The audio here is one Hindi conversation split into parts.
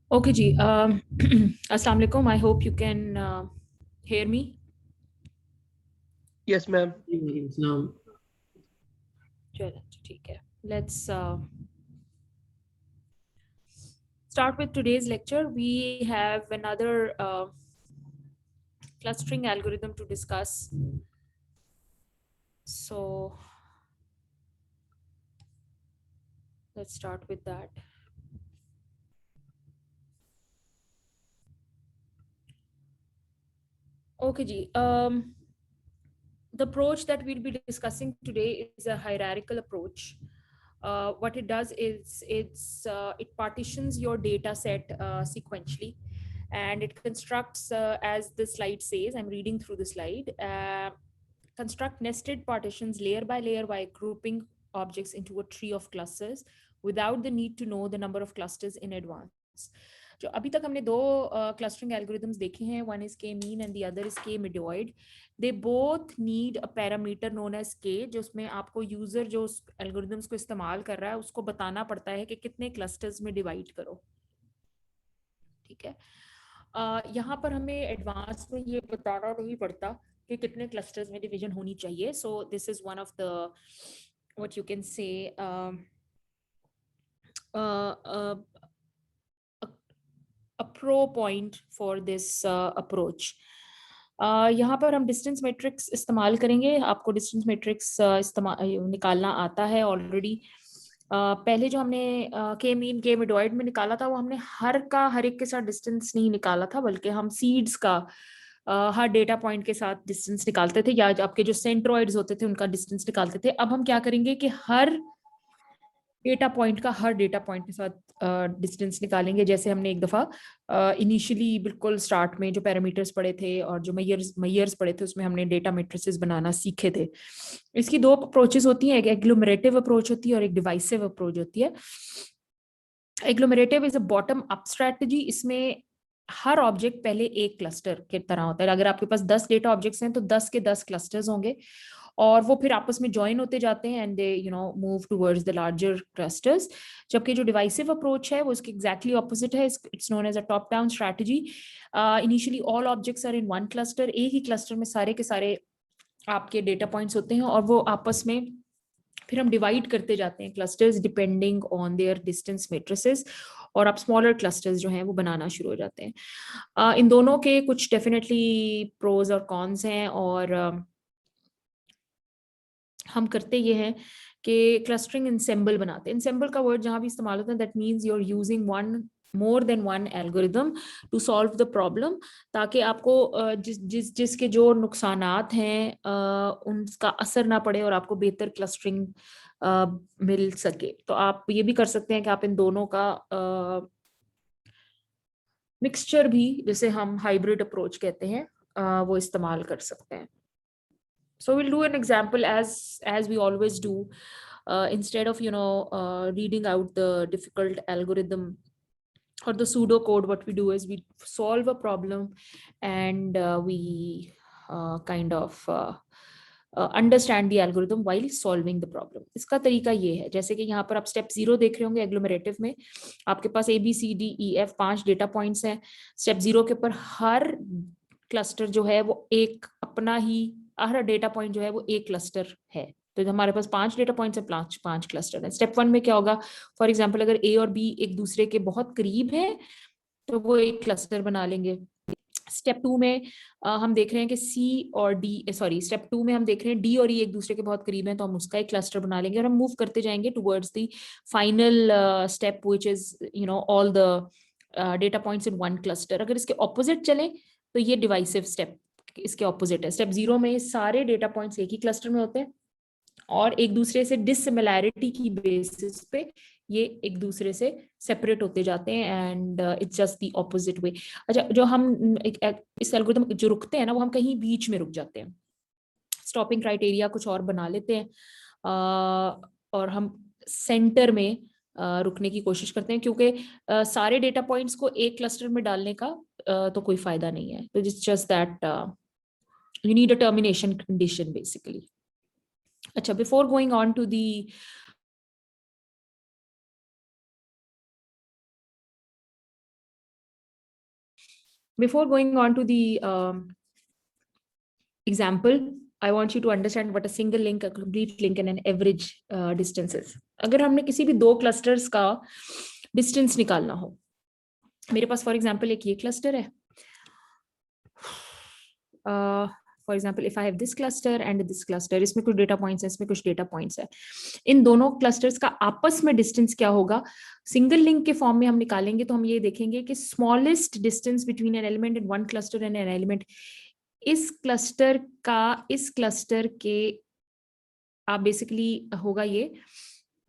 Okay ji, Assalamu alaikum. I hope you can hear me. Yes, ma'am. Islam. चलो ठीक है. Let's start with today's lecture. We have another clustering algorithm to discuss. So let's start with that. Okay ji. The approach that we'll be discussing today is a hierarchical approach. What it does is it partitions your data set sequentially, and it constructs, as the slide says, I'm reading through the slide, construct nested partitions layer by layer by grouping objects into a tree of clusters without the need to know the number of clusters in advance. जो अभी तक हमने दो clustering algorithms देखे हैं, one is k-mean and the other is k-midioid. They both need a parameter known as k, जो उसमें आपको user जो algorithms को इस्तेमाल कर रहा है उसको बताना पड़ता है कि कितने clusters में divide करो. ठीक है. यहाँ पर हमें एडवांस में ये बताना नहीं पड़ता कि कितने clusters में division होनी चाहिए. So this is one of the, what you can say, a pro point for this approach. यहाँ पर हम डिस्टेंस मैट्रिक्स इस्तेमाल करेंगे. आपको डिस्टेंस मैट्रिक्स निकालना आता है ऑलरेडी. पहले जो हमने के मीन के मिडॉइड में निकाला था वो हमने हर एक के साथ डिस्टेंस नहीं निकाला था, बल्कि हम सीड्स का हर डेटा पॉइंट के साथ डिस्टेंस निकालते थे, या आपके जो सेंट्रॉइड्स होते थे उनका डिस्टेंस निकालते थे. अब हम क्या करेंगे कि हर डेटा पॉइंट के साथ डिस्टेंस निकालेंगे. जैसे हमने एक दफ़ा इनिशियली बिल्कुल स्टार्ट में जो पैरामीटर्स पढ़े थे और जो मेयर्स पढ़े थे उसमें हमने डेटा मैट्रिसेस बनाना सीखे थे. इसकी दो अप्रोचेस होती हैं, एक एग्लोमरेटिव अप्रोच होती है और एक डिवाइसिव अप्रोच होती है. Agglomerative is a bottom up strategy. इसमें हर ऑब्जेक्ट पहले एक क्लस्टर की तरह होता है. अगर आपके पास 10 डेटा ऑब्जेक्ट्स हैं तो 10 के 10 क्लस्टर्स होंगे और वो फिर आपस में ज्वाइन होते जाते हैं and they move towards the larger clusters. जबकि जो डिवाइसिव अप्रोच है वो इसके एग्जैक्टली ऑपोजिट है. It's known as a top down strategy. Initially all objects are in one cluster. एक ही क्लस्टर में सारे के सारे आपके डेटा पॉइंट्स होते हैं और वो आपस में फिर हम डिवाइड करते जाते हैं clusters depending on their distance matrices, और आप स्मॉलर क्लस्टर्स जो हैं वो बनाना शुरू हो जाते हैं. इन दोनों के कुछ डेफिनेटली प्रोज और कॉन्स हैं, और हम करते ये हैं कि क्लस्टरिंग इंसेंबल बनाते हैं. इंसेंबल का वर्ड जहाँ भी इस्तेमाल होता है that means you are using more than one algorithm to solve the problem, ताकि आपको जिसके जो नुकसानात हैं उनका असर ना पड़े और आपको बेहतर क्लस्टरिंग मिल सके. तो आप ये भी कर सकते हैं कि आप इन दोनों का मिक्सचर भी, जिसे हम हाइब्रिड अप्रोच कहते हैं, वो इस्तेमाल कर सकते हैं. So we'll do an example as we always do. Instead of reading out the difficult algorithm or the pseudo code, what we do is we solve a problem and we kind of understand the algorithm while solving the problem. इसका तरीका ये है, जैसे कि यहाँ पर आप स्टेप 0 देख रहे होंगे एग्लोमेरेटिव में, आपके पास ABCDEF 5 डेटा पॉइंट्स हैं। स्टेप 0 के ऊपर हर क्लस्टर जो है वो एक अपना ही, हर डेटा पॉइंट जो है वो एक क्लस्टर है। तो हमारे पास 5 डेटा पॉइंट्स है, 5 क्लस्टर है। स्टेप 1 में क्या होगा, फॉर एग्जाम्पल अगर A और B एक दूसरे के बहुत करीब है तो वो एक क्लस्टर बना लेंगे। स्टेप 2 में हम देख रहे हैं कि स्टेप 2 में हम देख रहे हैं D और E एक दूसरे के बहुत करीब हैं, तो हम उसका एक क्लस्टर बना लेंगे और हम मूव करते जाएंगे towards the final step which is all the data points in one cluster. अगर इसके ऑपोजिट चले तो ये डिवाइसिव स्टेप इसके ऑपोजिट है। स्टेप 0 में सारे डेटा पॉइंट्स एक ही क्लस्टर में होते हैं और एक दूसरे से डिसिमिलैरिटी की बेसिस पे ये एक दूसरे से सेपरेट होते जाते हैं and it's just the opposite way. अच्छा, जो हम इस एल्गोरिथम जो रुकते हैं ना, वो हम कहीं बीच में रुक जाते हैं, स्टॉपिंग क्राइटेरिया कुछ और बना लेते हैं और हम सेंटर में रुकने की कोशिश करते हैं, क्योंकि सारे डेटा पॉइंट्स को एक क्लस्टर में डालने का तो कोई फायदा नहीं है। तो it's just that you need a termination condition basically. अच्छा, before going on to the before going on to the example, I want you to understand what a single link, a complete link and an average distance is. अगर हमने किसी भी दो क्लस्टर्स का डिस्टेंस निकालना हो, मेरे पास फॉर एग्जांपल एक ये क्लस्टर है, for example if I have this cluster and this cluster, इसमें कुछ डेटा पॉइंट्स है, इसमें कुछ डेटा पॉइंट्स है, इन दोनों क्लस्टर्स का आपस में डिस्टेंस क्या होगा, सिंगल लिंक के फॉर्म में हम निकालेंगे तो हम ये देखेंगे कि smallest distance between an element in one cluster and an element इस क्लस्टर का इस क्लस्टर के आप बेसिकली होगा ये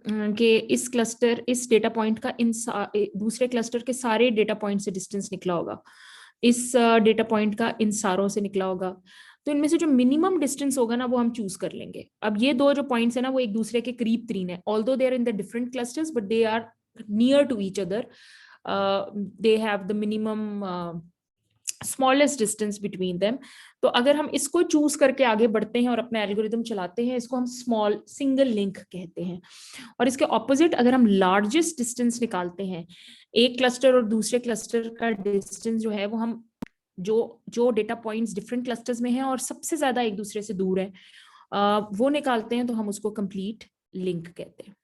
कि इस क्लस्टर इस डेटा पॉइंट का इन दूसरे क्लस्टर के सारे डेटा पॉइंट से डिस्टेंस निकला होगा, इस डेटा पॉइंट का इन सारों से निकला होगा। तो इनमें से जो मिनिमम डिस्टेंस होगा ना वो हम चूज कर लेंगे। अब ये दो जो पॉइंट्स है ना वो एक दूसरे के करीब तरीन है, although they are in the different clusters but they are near to each other, they have the minimum smallest distance between them. तो अगर हम इसको चूज करके आगे बढ़ते हैं और अपना एल्गोरिथम चलाते हैं, इसको हम स्मॉल सिंगल लिंक कहते हैं। और इसके ऑपोजिट अगर हम लार्जेस्ट डिस्टेंस निकालते हैं, एक क्लस्टर और दूसरे क्लस्टर का डिस्टेंस जो है वो हम जो डेटा पॉइंट्स डिफरेंट क्लस्टर्स में हैं और सबसे ज्यादा एक दूसरे से दूर है वो निकालते हैं, तो हम उसको कंप्लीट लिंक कहते हैं।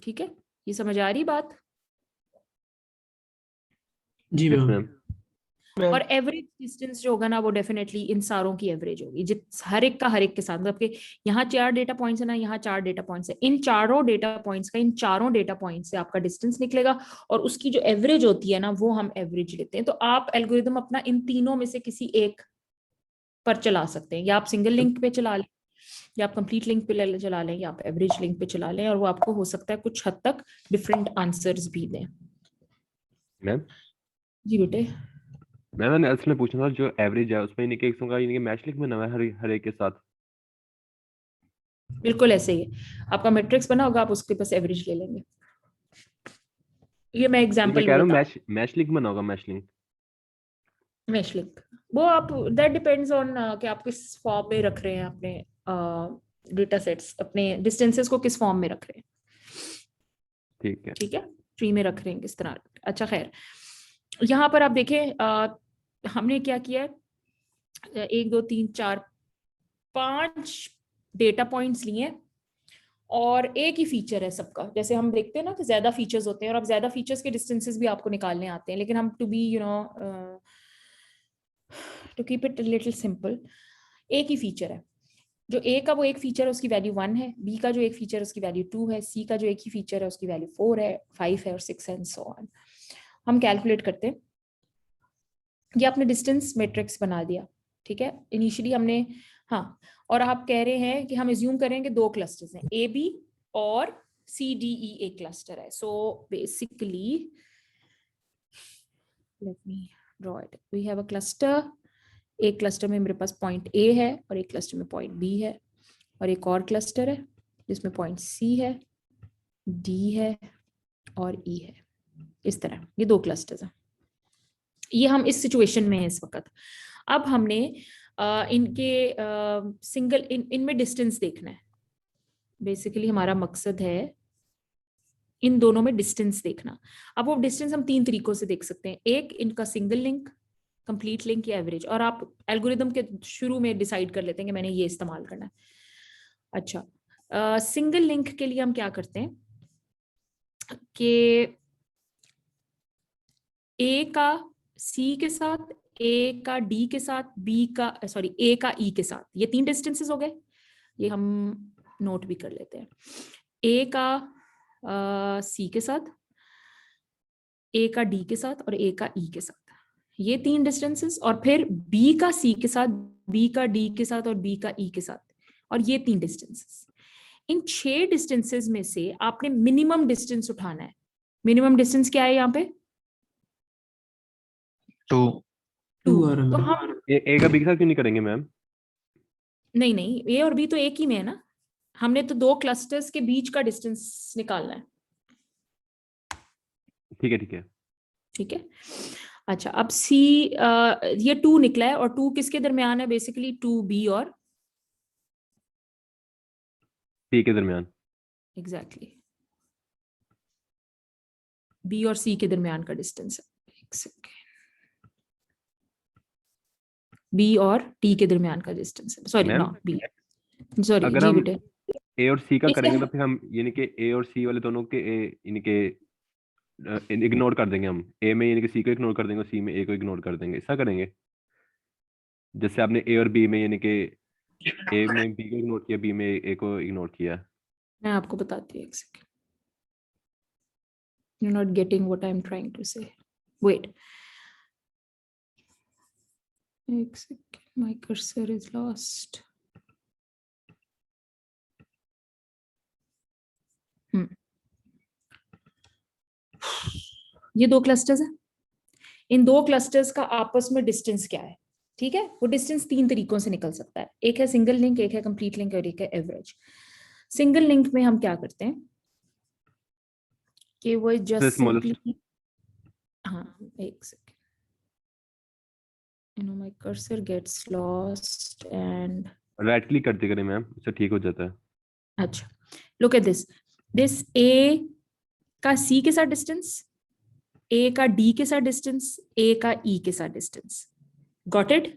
ठीक है, ये समझ आ रही बात? जी मैम। और एवरेज डिस्टेंस जो होगा ना वो डेफिनेटली इन सारों की एवरेज होगी, हर एक का हर एक के साथ, मतलब कि यहाँ 4 डेटा पॉइंट्स है ना, यहाँ 4 डेटा पॉइंट्स है, इन चारों डेटा पॉइंट्स का इन चारों डेटा पॉइंट्स से आपका डिस्टेंस निकलेगा और उसकी जो एवरेज होती है ना वो हम एवरेज लेते हैं। तो आप एल्गोरिथम अपना इन तीनों में से किसी एक पर चला सकते हैं, या आप सिंगल लिंक पे चला लें, या आप कंप्लीट लिंक पे चला लें, या आप एवरेज लिंक पे चला लें, और वो आपको हो सकता है कुछ हद तक डिफरेंट आंसर्स भी दें। मैम जी बेटे। मैंने असल में पूछना था, जो एवरेज है उसमें इनके एक का इनके मैच लिंक में ना है हर एक के साथ। बिल्कुल ऐसे ही आपका मैट्रिक्स बना होगा, आप उसके पास एवरेज ले लेंगे। ये मैं एग्जांपल मैं कह रहा हूँ बता, मैच लिंक बना होगा, मैच लिंक लिंक वो आप दैट डिपेंड्स ऑन कि आप किस फॉर्म में रख रहे हैं अपने डेटा सेट्स, अपने डिस्टेंसेस को किस फॉर्म में रख रहे हैं। ठीक है, ठीक है, ट्री में रख रहे हैं किस तरह। अच्छा खैर, यहाँ पर आप देखें हमने क्या किया है, 1 2 3 4 5 डेटा पॉइंट्स लिए और एक ही फीचर है सबका। जैसे हम देखते हैं ना कि ज्यादा फीचर्स होते हैं और अब ज्यादा फीचर्स के डिस्टेंसेस भी आपको निकालने आते हैं, लेकिन हम to be to keep it little simple, एक ही फीचर है। जो ए का वो एक फीचर है उसकी वैल्यू 1 है, बी का जो एक फीचर है उसकी वैल्यू 2 है, सी का जो एक ही फीचर है उसकी वैल्यू 4 है, 5 है और 6 एंड सो ऑन। हम कैलकुलेट करते हैं, ये आपने डिस्टेंस मैट्रिक्स बना दिया। ठीक है, इनिशियली हमने, हाँ, और आप कह रहे हैं कि हम एज्यूम करें कि 2 क्लस्टर्स हैं, ए बी और सी डी ई एक क्लस्टर है। So basically let me draw it, we have a cluster, एक क्लस्टर में मेरे पास पॉइंट ए है और एक क्लस्टर में पॉइंट बी है, और एक और क्लस्टर है जिसमें पॉइंट सी है, डी है और ई है। इस तरह ये 2 क्लस्टर्स हैं। ये हम इस सिचुएशन में है इस वक्त। अब हमने इनके सिंगल इनमें डिस्टेंस देखना है। बेसिकली हमारा मकसद है इन दोनों में डिस्टेंस देखना। अब वो डिस्टेंस हम 3 तरीकों से देख सकते हैं। एक, इनका सिंगल लिंक, कंप्लीट लिंक या एवरेज, और आप एल्गोरिदम के शुरू में डिसाइड कर लेते हैं कि मैंने ये इस्तेमाल करना है। अच्छा, सिंगल लिंक के लिए हम क्या करते हैं कि ए का सी के साथ, ए का डी के साथ, बी का सॉरी ए का ई के साथ, ये 3 डिस्टेंसेस हो गए। ये हम नोट भी कर लेते हैं। ए का सी के साथ, ए का डी के साथ और ए का ई के साथ, ये 3 डिस्टेंसेस। और फिर बी का सी के साथ, बी का डी के साथ और बी का ई के साथ, और ये 3 डिस्टेंसेस। इन 6 डिस्टेंसेस में से आपने मिनिमम डिस्टेंस उठाना है। मिनिमम डिस्टेंस क्या है यहाँ पे? 2 तो हम ए का बी के साथ क्यों नहीं करेंगे मैम? नहीं, ए और बी तो एक ही में है ना। हमने तो 2 क्लस्टर्स के बीच का डिस्टेंस निकालना है। ठीक है, ठीक है। ठीक है। अच्छा, अब सी, ये 2 निकला है, और 2 किसके दरमियान है? बेसिकली 2B और सी के दरमियान। एग्जैक्टली बी और सी के दरमियान का डिस्टेंस है। एक सेकेंड, बी और टी के दरमियान का डिस्टेंस है। Sorry, ma'am, not be, sorry अगर जी हम बेटे। ए और सी का इसे करेंगे तो हम- फिर हम यानी कि ए और सी वाले दोनों के इनके इग्नोर कर देंगे। हम ए में यानी कि सी को इग्नोर कर देंगे और सी में ए को इग्नोर कर देंगे। ऐसा करेंगे जैसे आपने ए और बी में यानी कि ए में बी को इग्नोर किया, बी में ए को इग्नोर किया। मैं आपको बताती हूँ, एक second. You're not getting what I'm trying to say. Wait. एक second, my cursor is lost. ये 2 क्लस्टर्स हैं। इन 2 क्लस्टर्स का आपस में डिस्टेंस क्या है? ठीक है, वो डिस्टेंस 3 तरीकों से निकल सकता है। एक है सिंगल लिंक, एक है कंप्लीट लिंक और एक है एवरेज। सिंगल लिंक में हम क्या करते हैं कि वो जस्ट सिंपली, हाँ एक second, my cursor gets lost and right click करते करें मैम, उससे ठीक हो जाता है। अच्छा, look at this A का C के साथ डिस्टेंस, A का D के साथ डिस्टेंस, A का E के साथ डिस्टेंस। Got it?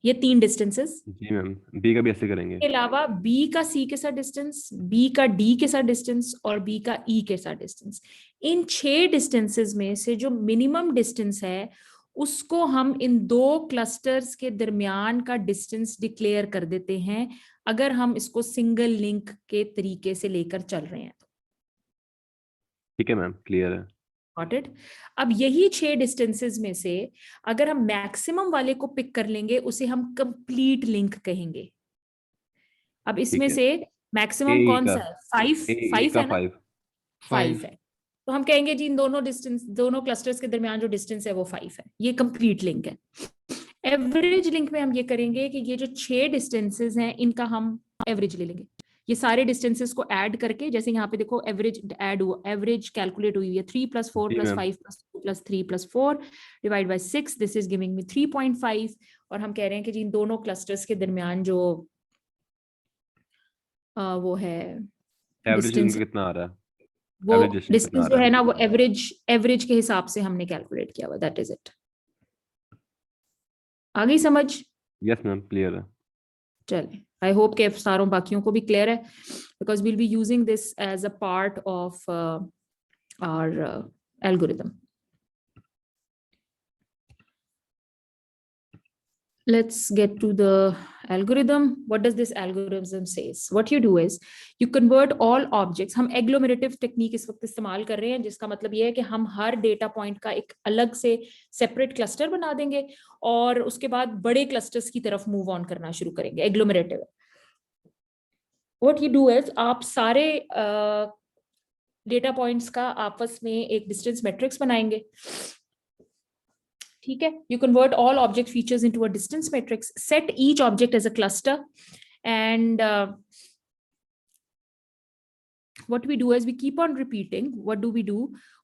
ये 3 डिस्टेंसेस। जी मैम, बी का भी ऐसे करेंगे। के अलावा B का C के साथ डिस्टेंस, B का D के साथ डिस्टेंस और B का E के साथ डिस्टेंस। इन 6 डिस्टेंसेस में से जो मिनिमम डिस्टेंस है उसको हम इन 2 क्लस्टर्स के दरमियान का डिस्टेंस डिक्लेयर कर देते हैं, अगर हम इसको सिंगल लिंक के तरीके से लेकर चल रहे हैं। ठीक है मैम, क्लियर है। Got it? अब यही 6 डिस्टेंसेस में से अगर हम मैक्सिमम वाले को पिक कर लेंगे उसे हम कंप्लीट लिंक कहेंगे। अब इसमें से मैक्सिमम कौन सा है? 5 है ना? 5 है। तो हम कहेंगे जी इन दोनों क्लस्टर्स के दरमियान जो डिस्टेंस है वो 5 है। ये कंप्लीट लिंक है। एवरेज लिंक में हम ये करेंगे कि ये जो 6 डिस्टेंसेस हैं इनका हम एवरेज ले लेंगे। ये सारे डिस्टेंसेस को ऐड करके, जैसे यहाँ पे देखो एवरेज ऐड हुआ, एवरेज कैलकुलेट हुई है 3 + 4 + 5 + 2 + 3 + 4 divide by 6, this is giving me 3.5। और हम कह रहे हैं कि जी इन दोनों क्लस्टर्स के दरमियान जो वो है एवरेज कितना आ रहा है? वो एवरेज डिस्टेंस जो है ना वो एवरेज के हिसाब से हमने कैलकुलेट किया हुआ। That is it. आ गई समझ? यस मैम, क्लियर है। चले, आई होप के सारों बाकियों को भी क्लियर है, because will be using this as a part of our algorithm. Let's get to the algorithm. What does this algorithm says? What you do is you convert all objects. हम agglomerative technique इस वक्त इस्तेमाल कर रहे हैं, जिसका मतलब ये है कि हम हर डेटा पॉइंट का एक अलग से सेपरेट क्लस्टर बना देंगे और उसके बाद बड़े क्लस्टर्स की तरफ मूव ऑन करना शुरू करेंगे। agglomerative. What you do is आप सारे डेटा पॉइंट्स का आपस में एक डिस्टेंस मैट्रिक्स बनाएंगे। ठीक है, you convert all object features into a distance matrix, set each object as a cluster, and what we do is we keep on repeating. What do?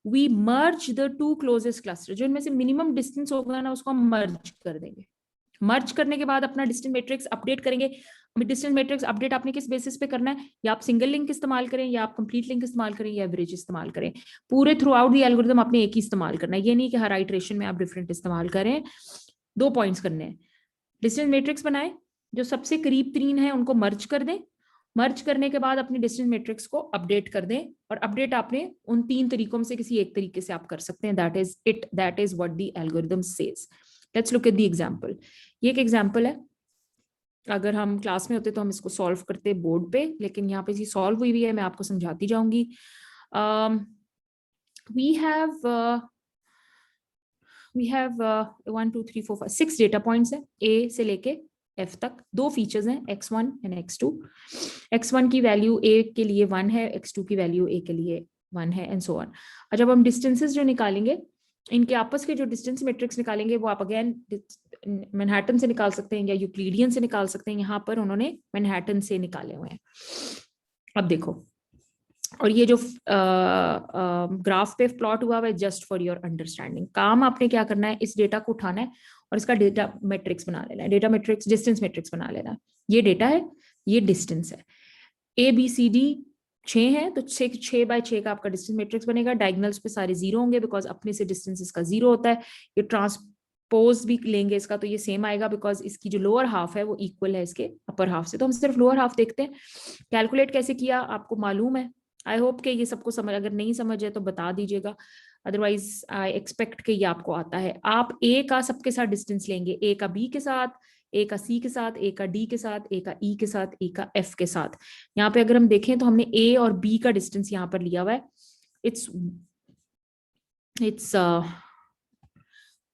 We merge the 2 closest clusters. जो इनमें से minimum distance होगा ना उसको हम merge कर देंगे। मर्ज करने के बाद अपना डिस्टेंस मैट्रिक्स अपडेट करेंगे। डिस्टेंस मैट्रिक्स अपडेट आपने किस बेसिस पे करना है, या आप सिंगल लिंक इस्तेमाल करें, या आप कंप्लीट लिंक इस्तेमाल करें, या एवरेज इस्तेमाल करें। पूरे थ्रू आउट दी एल्गोरिथम आपने एक ही इस्तेमाल करना है, ये नहीं कि हर आइटरेशन में आप डिफरेंट इस्तेमाल करें। 2 पॉइंट्स करने हैं, डिस्टेंस मैट्रिक्स बनाए, जो सबसे करीब तरीन है उनको मर्ज कर दें, मर्ज करने के बाद अपने डिस्टेंस मैट्रिक्स को अपडेट कर दें, और अपडेट आपने उन 3 तरीकों में से किसी एक तरीके से आप कर सकते हैं। That is it, that is what the algorithm says. Let's look at the example. ये एक एग्जांपल है, अगर हम क्लास में होते तो हम इसको सॉल्व करते बोर्ड पे, लेकिन यहाँ पे सॉल्व हुई हुई है, मैं आपको समझाती जाऊंगी। वी हैव 1 2 3 4 5 6 डेटा पॉइंट्स है, ए से लेके एफ तक। 2 फीचर्स हैं, x1 एंड x2। x1 की वैल्यू ए के लिए 1 है, x2 की वैल्यू ए के लिए 1 है, एंड सो ऑन। और जब हम डिस्टेंसेस जो निकालेंगे, इनके आपस के जो डिस्टेंस मैट्रिक्स निकालेंगे, वो आप अगेन मैनहट्टन से निकाल सकते हैं या यूक्लिडियन से निकाल सकते हैं। यहाँ पर उन्होंने मैनहट्टन से निकाले हुए हैं। अब देखो, और ये जो ग्राफ पे प्लॉट हुआ है, जस्ट फॉर योर अंडरस्टैंडिंग, काम आपने क्या करना है, इस डेटा को उठाना है और इसका डेटा मैट्रिक्स बना लेना है, डेटा मैट्रिक्स, डिस्टेंस मैट्रिक्स बना लेना है। ये डेटा है, ये डिस्टेंस है, ABCD 6 है, तो 6 बाय 6 का आपका डिस्टेंस मैट्रिक्स बनेगा। डायगोनल्स पे सारे 0 होंगे, बिकॉज अपने से डिस्टेंस इसका 0 होता है। ये ट्रांसपोज भी लेंगे इसका तो ये सेम आएगा, बिकॉज इसकी जो लोअर हाफ है वो इक्वल है इसके अपर हाफ से। तो हम सिर्फ लोअर हाफ देखते हैं। कैलकुलेट कैसे किया आपको मालूम है, आई होप कि ये सबको समझ, अगर नहीं समझ है तो बता दीजिएगा, अदरवाइज आई एक्सपेक्ट कि ये आपको आता है। आप ए का सबके साथ डिस्टेंस लेंगे, ए का बी के साथ, ए का सी के साथ, ए का डी के साथ, ए का ई के साथ, ए का एफ के साथ। यहाँ पे अगर हम देखें तो हमने ए और बी का डिस्टेंस यहाँ पर लिया हुआ है। इट्स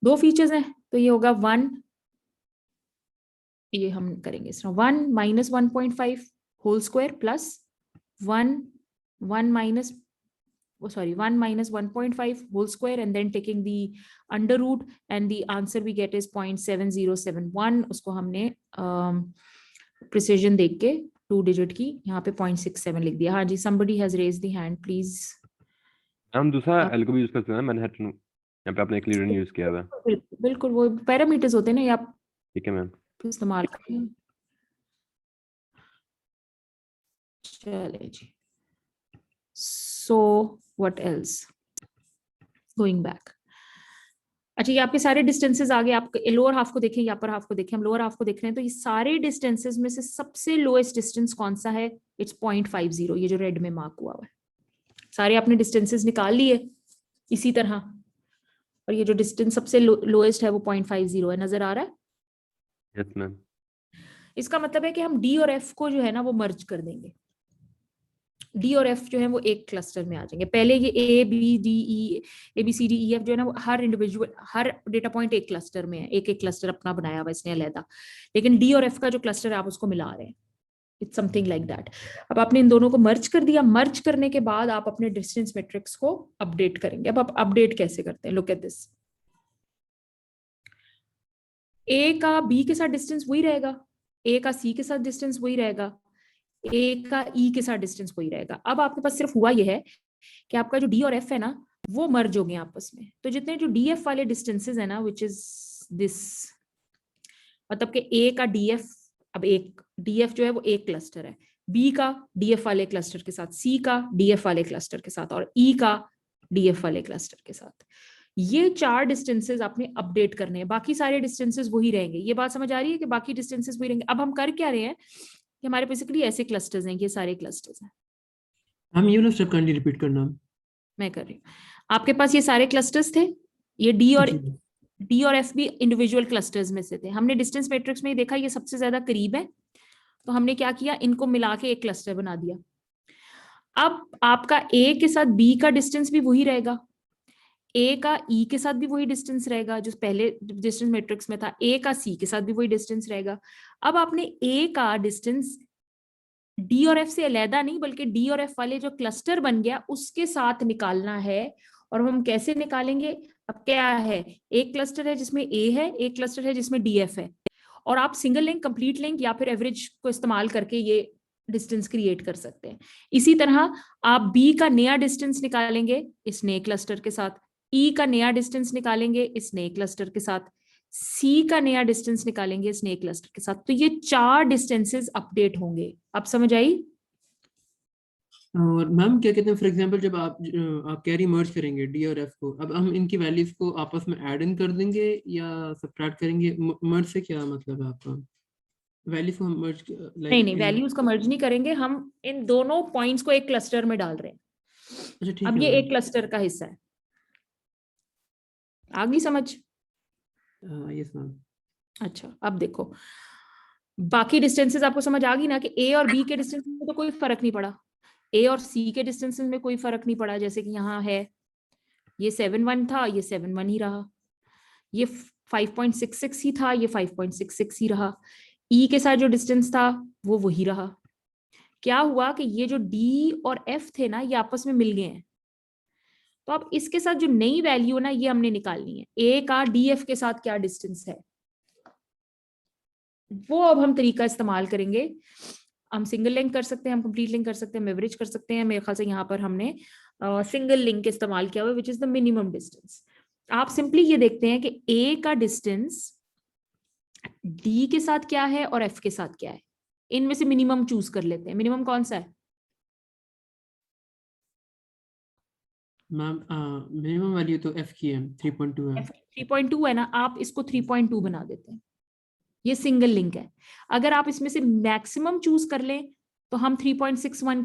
2 फीचर्स हैं, तो ये होगा 1, ये हम करेंगे इस तरह, 1 minus 1.5 whole square plus 1 minus 1.5 whole square, and then taking the under root, and the answer we get is 0.7071। उसको हमने precision देख के 2 digit की यहाँ पे 0.67 लिख दिया। हाँ जी, somebody has raised the hand, please। हम दूसरा एल्गो भी यूज कर सकते हैं, मैनहट्टन यहाँ पे आपने यूक्लिडियन यूज किया हुआ है। बिल्कुल, वो पैरामीटर्स होते हैं ना, ये आप ठीक है मैम, इस्तेमाल करें। चले जी, so what else, going back। अच्छा, ये आपके सारे डिस्टेंसेस आ गए। आप लोअर हाफ को देखें या अपर हाफ को देखें, हम लोअर हाफ को देख रहे हैं, तो ये सारे डिस्टेंसेस में से सबसे लोएस्ट डिस्टेंस कौन सा है, इट्स 0.50, ये जो रेड में मार्क हुआ है। सारे आपने डिस्टेंसेस निकाल लिए इसी तरह, और ये जो डिस्टेंस सबसे लोएस्ट है वो 0.50 है, नजर आ रहा है? Yes ma'am. इसका मतलब है कि हम डी और एफ को जो है ना वो मर्ज कर देंगे। डी और एफ जो है वो एक क्लस्टर में आ जाएंगे। पहले ये ABCDEF जो है ना वो हर इंडिविजुअल, हर डेटा पॉइंट एक क्लस्टर में है, एक एक क्लस्टर अपना बनाया हुआ इसने अलग। लेकिन डी और एफ का जो क्लस्टर है आप उसको मिला रहे हैं, इट्स समथिंग लाइक दैट। अब आपने इन दोनों को मर्ज कर दिया, मर्ज करने के बाद आप अपने डिस्टेंस मैट्रिक्स को अपडेट करेंगे। अब आप अपडेट कैसे करते हैं, लुक एट दिस। ए का बी के साथ डिस्टेंस वही रहेगा, ए का सी के साथ डिस्टेंस वही रहेगा, ए का ई के साथ डिस्टेंस वही रहेगा। अब आपके पास सिर्फ हुआ यह है कि आपका जो डी और एफ है ना वो मर्ज हो गए आपस में। तो जितने जो डी एफ वाले डिस्टेंसेस है ना, विच इज दिस, मतलब कि ए का डी एफ, अब एक डी एफ जो है वो एक क्लस्टर है, बी का डी एफ वाले क्लस्टर के साथ, सी का डी एफ वाले क्लस्टर के साथ, और ई का डी एफ वाले क्लस्टर के साथ। ये 4 डिस्टेंसेस आपने अपडेट करने हैं, बाकी सारे डिस्टेंसेस वही रहेंगे। ये बात समझ आ रही है कि बाकी डिस्टेंसेस वही रहेंगे। अब हम कर क्या रहे हैं कि हमारे बेसिकली ऐसे क्लस्टर्स हैं, ये सारे क्लस्टर्स हैं। हम ये स्टेप काइंडली रिपीट करना। मैं कर रही हूँ। आपके पास ये सारे क्लस्टर्स थे, ये डी और एफ भी इंडिविजुअल क्लस्टर्स में से थे। हमने डिस्टेंस मैट्रिक्स में देखा ये सबसे ज्यादा करीब है, तो हमने क्या किया, इनको मिला के एक क्लस्टर बना दिया। अब आपका ए के साथ बी का डिस्टेंस भी वही रहेगा, ए का ई के साथ भी वही डिस्टेंस रहेगा जो पहले डिस्टेंस मैट्रिक्स में था, ए का सी के साथ भी वही डिस्टेंस रहेगा। अब आपने ए का डिस्टेंस डी और एफ से अलहदा नहीं, बल्कि डी और एफ वाले जो क्लस्टर बन गया उसके साथ निकालना है। और हम कैसे निकालेंगे, अब क्या है, एक क्लस्टर है जिसमें ए है, एक क्लस्टर है जिसमें डी एफ है, और आप सिंगल लिंक, कंप्लीट लिंक या फिर एवरेज को इस्तेमाल करके ये डिस्टेंस क्रिएट कर सकते हैं। इसी तरह आप बी का नया डिस्टेंस निकालेंगे इस नए क्लस्टर के साथ, ई का नया डिस्टेंस निकालेंगे इस नए क्लस्टर के साथ, सी का नया डिस्टेंस निकालेंगे इस नए क्लस्टर के साथ, तो ये 4 डिस्टेंसेस अपडेट होंगे। अब समझ आई? और मैम क्या कहते हैं, फॉर एग्जांपल जब आप कैरी मर्ज करेंगे डी और एफ को, अब हम इनकी वैल्यूज को आपस में ऐड इन कर देंगे या सब्ट्रैक्ट करेंगे? मर्ज से क्या मतलब है आपका? वैल्यूज को हम मर्ज नहीं लाइक नहीं, वैल्यूज का मर्ज नहीं करेंगे, हम इन दोनों पॉइंट्स को एक क्लस्टर में डाल रहे हैं। अच्छा ठीक अब है ये एक मैम। क्लस्टर का हिस्सा है। आ गई समझ? Yes ma'am. अच्छा, अब देखो बाकी डिस्टेंसेस आपको समझ आ गई ना, कि ए और बी के डिस्टेंस में तो कोई फर्क नहीं पड़ा, ए और सी के डिस्टेंसेस में कोई फर्क नहीं पड़ा। जैसे कि यहाँ है ये 7.1 था, ये 7.1 ही रहा, ये 5.66 ही था, ये 5.66 ही रहा। ई के साथ जो डिस्टेंस था वो वही रहा। क्या हुआ कि ये जो डी और एफ थे ना, ये आपस में मिल गए हैं। तो अब इसके साथ जो नई वैल्यू है ना, ये हमने निकालनी है, ए का डी एफ के साथ क्या डिस्टेंस है, वो अब हम तरीका इस्तेमाल करेंगे। हम सिंगल लिंक कर सकते हैं, हम कंप्लीट लिंक कर सकते हैं, हम एवरेज कर सकते हैं। मेरे ख्याल से यहाँ पर हमने सिंगल लिंक इस्तेमाल किया हुआ, which is the minimum distance. आप सिंपली ये देखते हैं कि ए का डिस्टेंस डी के साथ क्या है और एफ के साथ क्या है, इनमें से मिनिमम चूज कर लेते हैं। मिनिमम कौन सा है? मैम मिनिमम वैल्यू तो एफ की है, 3.2 है। एफ 3.2 है ना, आप इसको 3.2 बना देते हैं। ये सिंगल लिंक है। अगर आप इसमें से मैक्सिमम चूज कर लें तो हम 3.61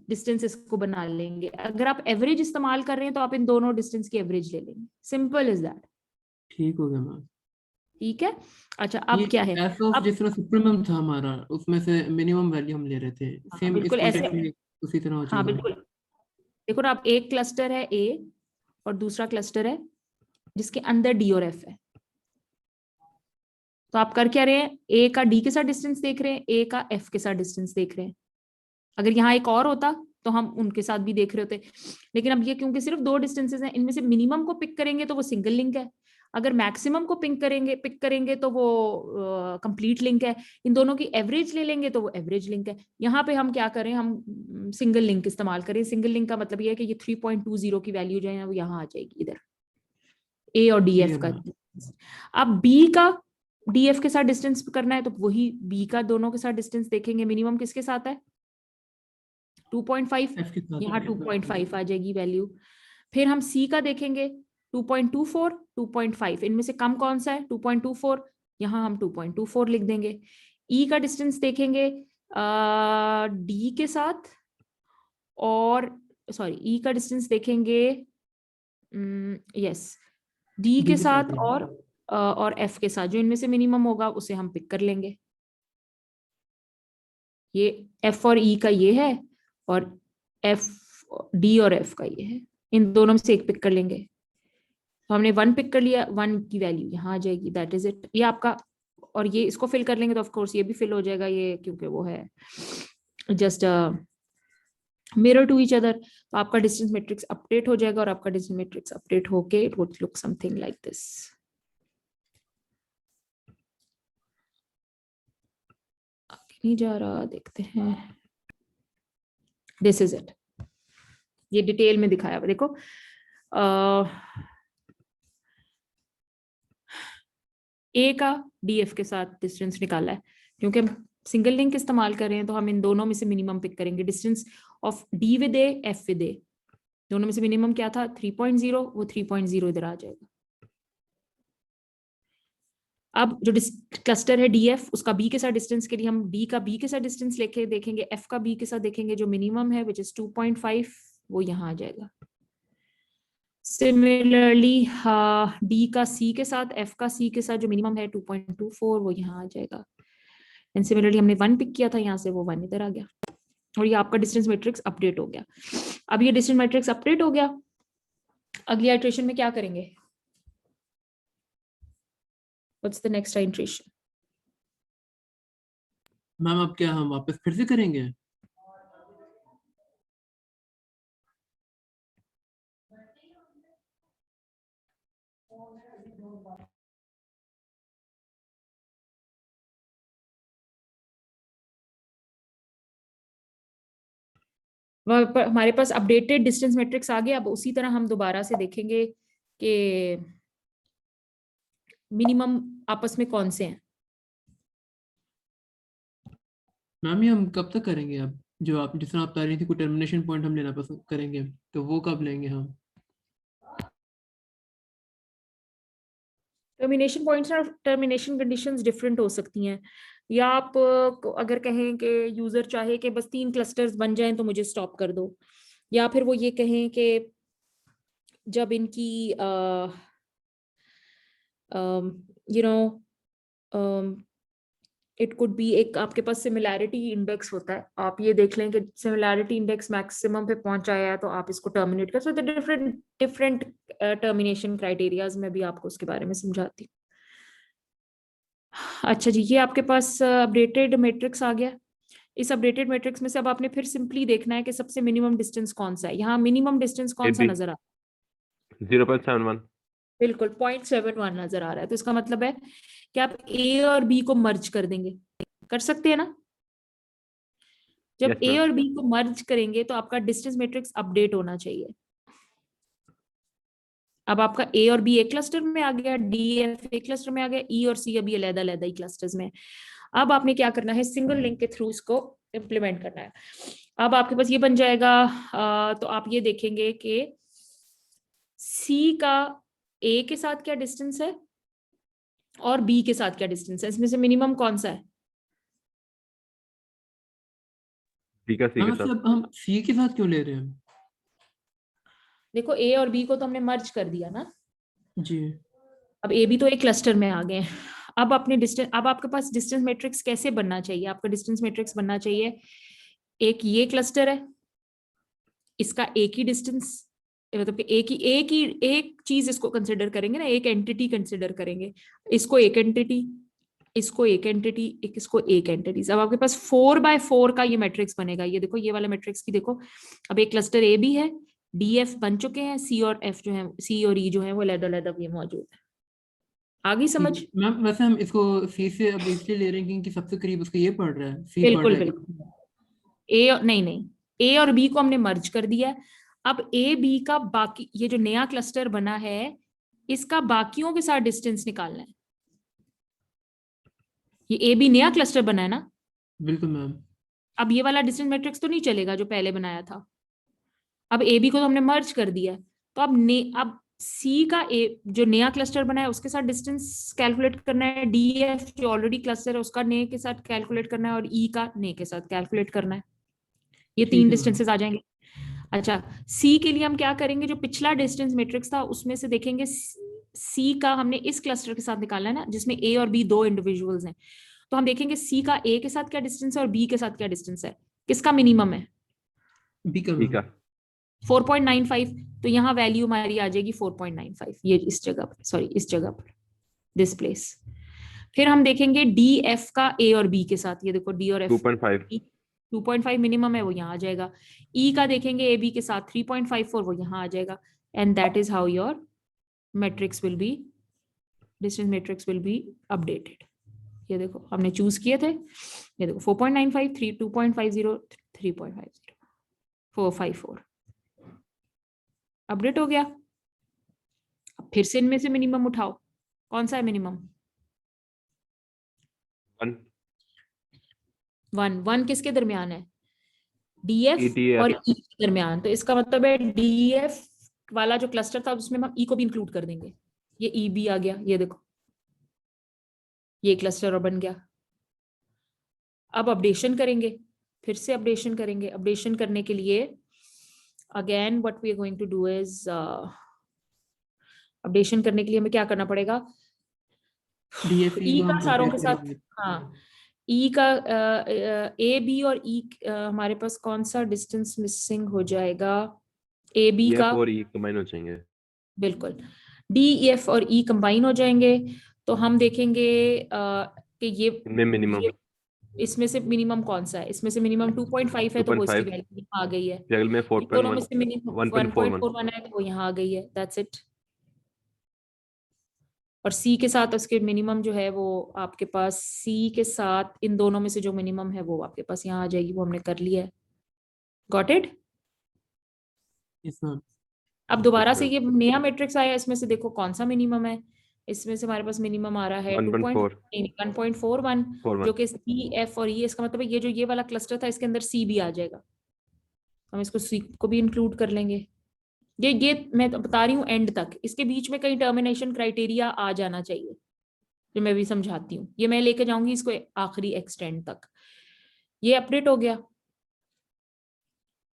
डिस्टेंस इसको बना लेंगे। अगर आप एवरेज इस्तेमाल कर रहे हैं तो आप इन दोनों डिस्टेंस की एवरेज ले लेंगे। Simple is that. ठीक हो गया मैम। ठीक है। अच्छा, ये अब क्या है? एफ ऑफ अब जिस तरह सुप्रीमम था हमारा, उसमें से मिनिमम वैल्यू हम ले रहे थे, हाँ, सेम इस बिल्कुल ऐसे। कॉन्टेक्स्ट में उसी तरह हो हाँ जाएगा। बिल्कुल। देखो ना, आप एक क्लस्टर है ए और दूसरा क्लस्टर है जिसके अंदर डी और एफ है। तो आप कर क्या रहे हैं? ए का डी के साथ डिस्टेंस देख रहे हैं, ए का एफ के साथ डिस्टेंस देख रहे हैं। अगर यहाँ एक और होता तो हम उनके साथ भी देख रहे होते, लेकिन अब ये क्योंकि सिर्फ 2 डिस्टेंसेस हैं, इनमें से मिनिमम को पिक करेंगे तो वो सिंगल लिंक है, अगर मैक्सिमम को पिक करेंगे तो वो कंप्लीट लिंक है, इन दोनों की एवरेज ले लेंगे तो वो एवरेज लिंक है। यहाँ पे हम क्या करें, हम सिंगल लिंक इस्तेमाल करें। सिंगल लिंक का मतलब ये है कि ये 3.20 की वैल्यू जो है वो यहाँ आ जाएगी, इधर ए और डी एफ क्लियर का। मैम। अब बी का डी एफ के साथ डिस्टेंस करना है तो वही बी का दोनों के साथ डिस्टेंस देखेंगे। मिनिमम किसके साथ है? 2.5। एफ के साथ यहाँ है। 2.5 आ जाएगी वैल्यू। फिर हम सी का देखेंगे, 2.24, 2.5, इनमें से कम कौन सा है? 2.24, यहाँ हम 2.24 लिख देंगे। ई का डिस्टेंस देखेंगे डी के साथ, और सॉरी ई का डिस्टेंस देखेंगे यस डी डी के के साथ साथ है। और एफ के साथ, जो इनमें से मिनिमम होगा उसे हम पिक कर लेंगे। ये एफ और ई का ये है, और एफ डी और एफ का ये है। इन दोनों में से एक पिक कर लेंगे। तो हमने 1 पिक कर लिया, 1 की वैल्यू यहाँ आ जाएगी, दैट इज इट। ये आपका, और ये इसको फिल कर लेंगे तो ऑफ कोर्स ये भी फिल हो जाएगा, ये क्योंकि वो है just mirror to each other. तो आपका डिस्टेंस मैट्रिक्स अपडेट हो जाएगा, और आपका डिस्टेंस मैट्रिक्स अपडेट होके it would look something like this. नहीं जा रहा, देखते हैं। This is it. ये डिटेल में दिखाया हुआ देखो। ए का डीएफ के साथ डिस्टेंस निकाला है, क्योंकि हम सिंगल लिंक इस्तेमाल कर रहे हैं तो हम इन दोनों में से मिनिमम पिक करेंगे। Distance of D with A, F with A, दोनों में से मिनिमम क्या था? 3.0, वो 3.0 इधर आ जाएगा। अब जो क्लस्टर है डीएफ, उसका बी के साथ डिस्टेंस के लिए हम डी का बी के साथ डिस्टेंस लेके देखेंगे, एफ का बी के साथ देखेंगे, जो मिनिमम है विच इज 2.5, वो यहाँ आ जाएगा। सिमिलरली डी का सी के साथ, एफ का सी के साथ जो मिनिमम है 2.24, वो यहाँ आ जाएगा। एंड सिमिलरली हमने 1 पिक किया था यहाँ से, वो 1 इधर आ गया, और ये आपका डिस्टेंस मैट्रिक्स अपडेट हो गया। अब ये डिस्टेंस मैट्रिक्स अपडेट हो गया, अगली आइट्रेशन में क्या करेंगे? What's the next iteration? Ma'am अब क्या हम वापस फिर से करेंगे? हमारे पास अपडेटेड डिस्टेंस मैट्रिक्स आ गया। अब उसी तरह हम दोबारा से देखेंगे कि मिनिमम आपस में कौन से हैं? मैम ये हम कब तक करेंगे? अब जो आप जिस तरह आप बता रही थी कोई टर्मिनेशन पॉइंट हम लेना पसंद करेंगे, तो वो कब लेंगे हम? टर्मिनेशन पॉइंट्स और टर्मिनेशन कंडीशंस डिफरेंट हो सकती हैं। या आप अगर कहें कि यूजर चाहे कि बस 3 क्लस्टर्स बन जाएं तो मुझे स्टॉप कर दो, या फिर वो ये कहें कि जब इनकी you know it could be, एक आपके पास सिमिलैरिटी इंडेक्स होता है, आप ये देख लें कि सिमिलैरिटी इंडेक्स मैक्सिमम पे पहुंच आया है तो आप इसको टर्मिनेट कर सकते। डिफरेंट डिफरेंट टर्मिनेशन क्राइटेरियाज में भी आपको उसके बारे में समझाती हूँ। अच्छा जी, ये आपके पास अपडेटेड मैट्रिक्स आ गया। इस अपडेटेड मैट्रिक्स में से अब आपने फिर सिंपली देखना है कि सबसे मिनिमम डिस्टेंस कौन सा है। यहाँ मिनिमम डिस्टेंस कौन सा AB नजर आ रहा है? 0.71 बिल्कुल 0.71 नजर आ रहा है। तो इसका मतलब है कि आप ए और बी को मर्ज कर देंगे, कर सकते हैं ना? जब यस ए मैम और बी को मर्ज करेंगे तो आपका डिस्टेंस मैट्रिक्स अपडेट होना चाहिए। अब आपका ए और बी एक क्लस्टर में आ गया, डी एफ एक क्लस्टर में आ गया, ई और सी अभी अलग अलग ही क्लस्टर्स में। अब आपने क्या करना है, सिंगल लिंक के थ्रू इसको इम्प्लीमेंट करना है। अब आपके पास ये बन जाएगा, तो आप ये देखेंगे कि सी का ए के साथ क्या डिस्टेंस है और बी के साथ क्या डिस्टेंस है, इसमें से मिनिमम कौन सा है? B का C हाँ के वैसे साथ अब हम सी के साथ क्यों ले रहे हैं? देखो ए और बी को तो हमने मर्ज कर दिया ना, जी अब ए बी तो एक क्लस्टर में आ गए हैं। अब अपने डिस्टेंस, अब आपके पास डिस्टेंस मैट्रिक्स कैसे बनना चाहिए? आपका डिस्टेंस मैट्रिक्स बनना चाहिए, एक ये क्लस्टर है, इसका एक ही डिस्टेंस, मतलब कि एक चीज इसको कंसिडर करेंगे ना, एक एंटिटी कंसिडर करेंगे, इसको एक एंटिटी, इसको एक एंटिटी, इसको एक एंटिटी। अब आपके पास 4x4 का ये मैट्रिक्स बनेगा। ये देखो ये वाला मैट्रिक्स की देखो, अब एक क्लस्टर ए बी है, डी एफ बन चुके हैं, सी और एफ जो है, सी और ई जो है वो अलग-अलग अब ये मौजूद है। आगे समझ? ठीक है। मैम वैसे हम इसको सी से अब इसलिए ले रहे हैं क्योंकि सबसे करीब उसको ये पड़ रहा है, सी पड़ बिल्कुल रहा है। बिल्कुल। नहीं नहीं, ए और बी को हमने मर्ज कर दिया है। अब ए बी का बाकी ये जो नया क्लस्टर बना है इसका बाकियों के साथ डिस्टेंस निकालना है। ये ए बी नया क्लस्टर बना है ना, बिल्कुल मैम। अब ये वाला डिस्टेंस मैट्रिक्स तो नहीं चलेगा जो पहले बनाया था। अब ए बी को तो हमने मर्ज कर दिया है, तो अब सी का ए जो नया क्लस्टर बना है उसके साथ डिस्टेंस कैलकुलेट करना है, डी एफ जो ऑलरेडी क्लस्टर है उसका ने के साथ कैलकुलेट करना है, और ई का ने के साथ कैलकुलेट करना है। ये ठीक 3 है मैम। डिस्टेंसेस आ जाएंगे। अच्छा, सी के लिए हम क्या करेंगे, जो पिछला डिस्टेंस मैट्रिक्स था उसमें से देखेंगे सी का हमने इस क्लस्टर के साथ निकाला है ना जिसमें ए और बी दो इंडिविजुअल्स हैं, तो हम देखेंगे सी का ए के साथ क्या डिस्टेंस है और बी के साथ क्या डिस्टेंस है, किसका मिनिमम है? बी का B मैम। का 4.95। तो यहाँ वैल्यू हमारी आ जाएगी 4.95, ये इस जगह पर, सॉरी इस जगह पर, दिस प्लेस। फिर हम देखेंगे डी एफ का ए और बी के साथ, ये देखो डी और एफ 2.5 2.5 मिनिमम है, वो यहाँ आ जाएगा। ई का देखेंगे ए बी के साथ 3.54, वो यहाँ आ जाएगा। And that is how your matrix will be, distance matrix will be updated. ये देखो हमने चूज किए थे, ये देखो 4.95, 2.50, 3.50, 454 अपडेट हो गया। अब फिर से इनमें से मिनिमम उठाओ, कौन सा है मिनिमम? 1 1 किसके दरमियान है? डीएफ ETF और ई के दरमियान। तो इसका मतलब है डीएफ वाला जो क्लस्टर था उसमें हम ई को भी इंक्लूड कर देंगे। ये ई भी आ गया, ये देखो ये क्लस्टर और बन गया। अब अपडेशन करेंगे, फिर से अपडेशन करेंगे। अपडेशन करने के लिए again what we are going to do is, updation करने के लिए हमें क्या करना पड़ेगा, DFE ई को का हम सारों कंपेयर के साथ, करेंगे। हाँ ई का ए बी और ई हमारे पास कौन सा डिस्टेंस मिसिंग हो जाएगा, ए बी का, EF और E कंबाइन हो जाएंगे। बिल्कुल डी एफ और ई कंबाइन हो जाएंगे। तो हम देखेंगे कि इनमें मिनिमम इसमें से मिनिमम कौन सा है, इसमें से मिनिमम 2.5 है तो वो इसकी 2.5 वैल्यू यहाँ आ गई है। अगले में इन दोनों में 4.1 से मिनिमम 1.41 1.41 है तो वो यहाँ आ गई है, दैट्स इट। और सी के साथ उसके मिनिमम जो है वो आपके पास, सी के साथ इन दोनों में से जो मिनिमम है वो आपके पास यहाँ आ जाएगी, वो हमने कर लिया है। Got it? इस मैम। अब दोबारा यस से मैम ये नया मैट्रिक्स आया, इसमें से देखो कौन सा मिनिमम है। इसमें से हमारे पास मिनिमम आ रहा है 1.4 1.41 जो कि सी, एफ और ई। इसका मतलब है ये जो ये वाला क्लस्टर था इसके अंदर सी भी आ जाएगा, हम इसको सी को भी इंक्लूड कर लेंगे। ये मैं तो बता रही हूँ एंड तक, इसके बीच में कहीं टर्मिनेशन क्राइटेरिया आ जाना चाहिए जो मैं भी समझाती हूँ। ये मैं लेके जाऊंगी इसको आखिरी एक्सटेंड तक। ये अपडेट हो गया।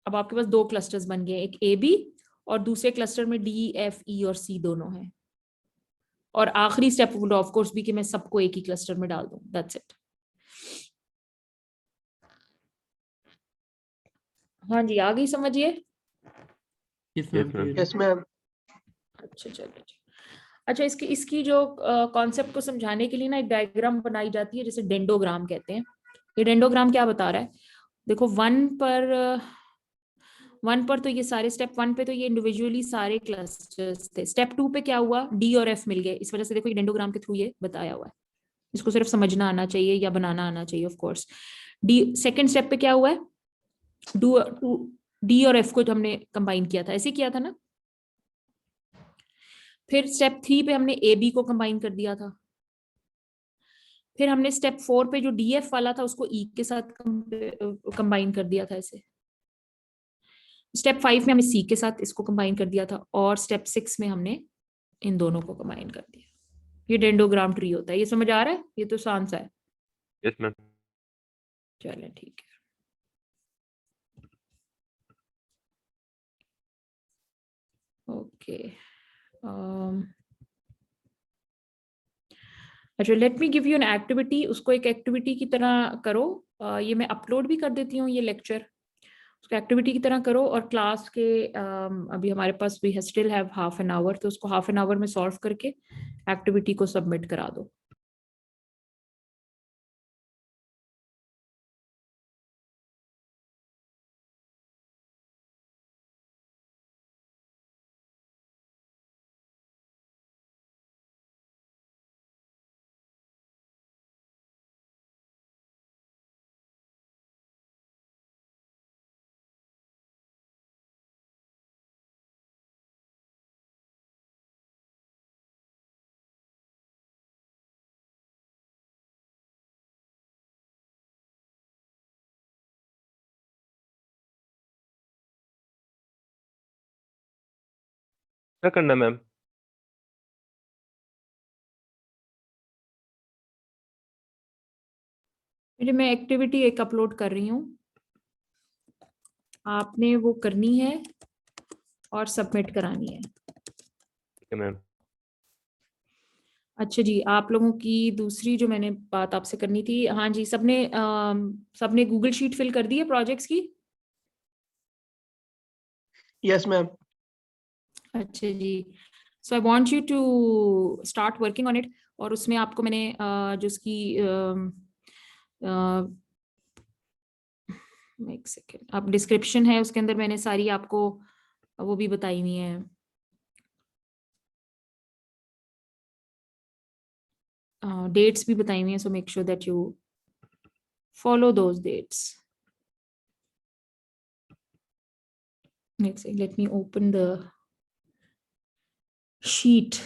अब आपके पास दो क्लस्टर्स बन गए, एक ए बी और दूसरे क्लस्टर में डी, एफ, ई और सी दोनों हैं। और आखिरी स्टेप ऑफ कोर्स भी कि मैं सबको एक ही क्लस्टर में डाल दूं। That's it. हाँ जी, आ गई समझिए। Yes ma'am. Yes ma'am. अच्छा चलो। अच्छा, इसकी जो कॉन्सेप्ट को समझाने के लिए ना एक डायग्राम बनाई जाती है जिसे डेंडोग्राम कहते हैं। ये डेंडोग्राम क्या बता रहा है? देखो वन पर तो ये सारे स्टेप 1 पे तो ये इंडिविजुअली सारे क्लस्टर्स थे। स्टेप 2 पे क्या हुआ? डी और एफ मिल गए। इस वजह से देखो ये डेंडोग्राम के थ्रू ये बताया हुआ है। इसको सिर्फ समझना आना चाहिए या बनाना आना चाहिए of course. D second step पे क्या हुआ है? डी और एफ को हमने कंबाइन किया था, ऐसे किया था ना। फिर स्टेप 3 पे हमने ए बी को कंबाइन कर दिया था। फिर हमने स्टेप 4 पे जो डी एफ वाला था उसको ई के साथ कंबाइन कर दिया था ऐसे। स्टेप 5 में हमने सी के साथ इसको कंबाइन कर दिया था और स्टेप 6 में हमने इन दोनों को कंबाइन कर दिया। ये डेंडोग्राम ट्री होता है। ये समझ आ रहा है? ये तो आसान सा है। Yes ma'am. चलें ठीक है। ओके अच्छा, let me give you an activity. उसको एक एक्टिविटी की तरह करो। ये मैं अपलोड भी कर देती हूँ ये लेक्चर। उसको एक्टिविटी की तरह करो और क्लास के अभी हमारे पास we still have half an hour, तो उसको हाफ एन आवर में सॉल्व करके एक्टिविटी को सबमिट करा दो। क्या करना मैम? मैं एक्टिविटी एक अपलोड कर रही हूँ, आपने वो करनी है और सबमिट करानी है। ठीक है मैम। अच्छा जी, आप लोगों की दूसरी जो मैंने बात आपसे करनी थी, हाँ जी, सबने गूगल शीट फिल कर दी है प्रोजेक्ट्स की? Yes ma'am. अच्छा जी, so I want you to start working on it. और उसमें आपको मैंने जो उसकी एक सेकेंड, आप डिस्क्रिप्शन है उसके अंदर मैंने सारी आपको वो भी बताई हुई है, डेट्स भी बताई हुई हैं। So make sure that you follow those dates. Let me open the sheet.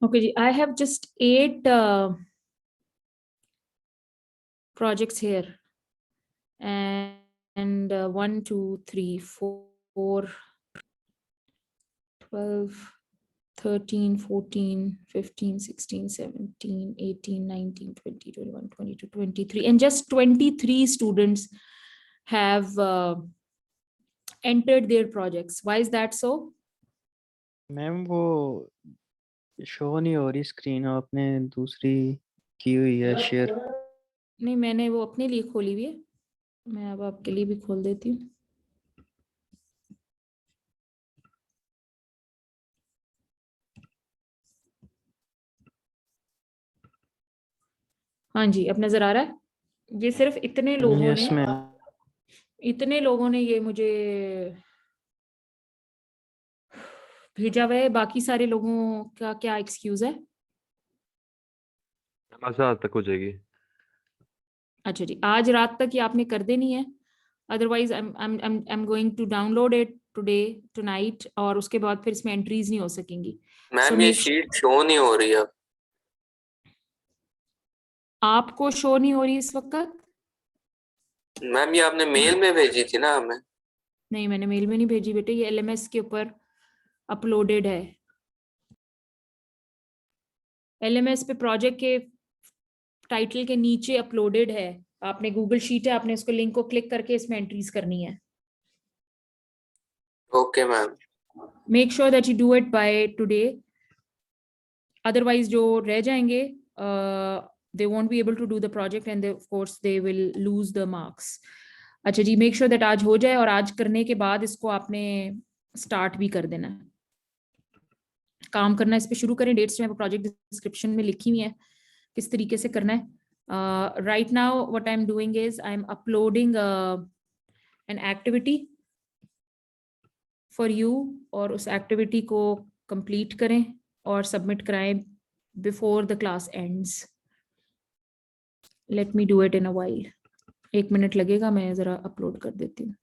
Okay ji, I have just 8 projects here, and 1 2 3 4 12 13 14 15 16 17 18 19 20 21 22 23, and just 23 students have entered their projects. Why is that so? Ma'am वो शो नहीं हो रही स्क्रीन, आपने दूसरी की हुई है शेयर। नहीं, मैंने वो अपने लिए खोली हुई है, मैं अब आपके लिए भी खोल देती हूँ। हाँ जी, अब नजर आ रहा है। ये सिर्फ इतने यस मैम। लोगों ने ये मुझे भेजा हुआ है, बाकी सारे लोगों का क्या एक्सक्यूज है? आज तक हो जाएगी। अच्छा जी, आज रात तक ये आपने कर देनी है, otherwise I am going to download it today tonight, और उसके बाद फिर इसमें एंट्रीज नहीं हो सकेंगी। मैम ये शीट शो नहीं हो रही अब। आपको शो नहीं हो रही इस वक्त? मैम ये आपने मेल में भेजी थी ना हमें? नहीं, मैंने मेल में नहीं भेजी बेटे, ये LMS के ऊपर अपलोडेड है। LMS पे प्रोजेक्ट के टाइटल के नीचे अपलोडेड है। आपने गूगल शीट है, आपने उसको लिंक को क्लिक करके इसमें एंट्रीज करनी है। Okay ma'am. Make sure that you do it by today, otherwise जो रह जाएंगे they won't be able to do the project and of course they will lose the marks. अच्छा जी, मेक श्योर दैट आज हो जाए, और आज करने के बाद इसको आपने स्टार्ट भी कर देना है, काम करना इस पे शुरू करें। डेट्स जो है वो प्रोजेक्ट डिस्क्रिप्शन में लिखी हुई है किस तरीके से करना है। Right now what I am doing is I am uploading an activity for you, और उस एक्टिविटी को कंप्लीट करें और सबमिट कराएं before the class ends. Let me do it in a while, 1 minute लगेगा, मैं जरा अपलोड कर देती हूँ।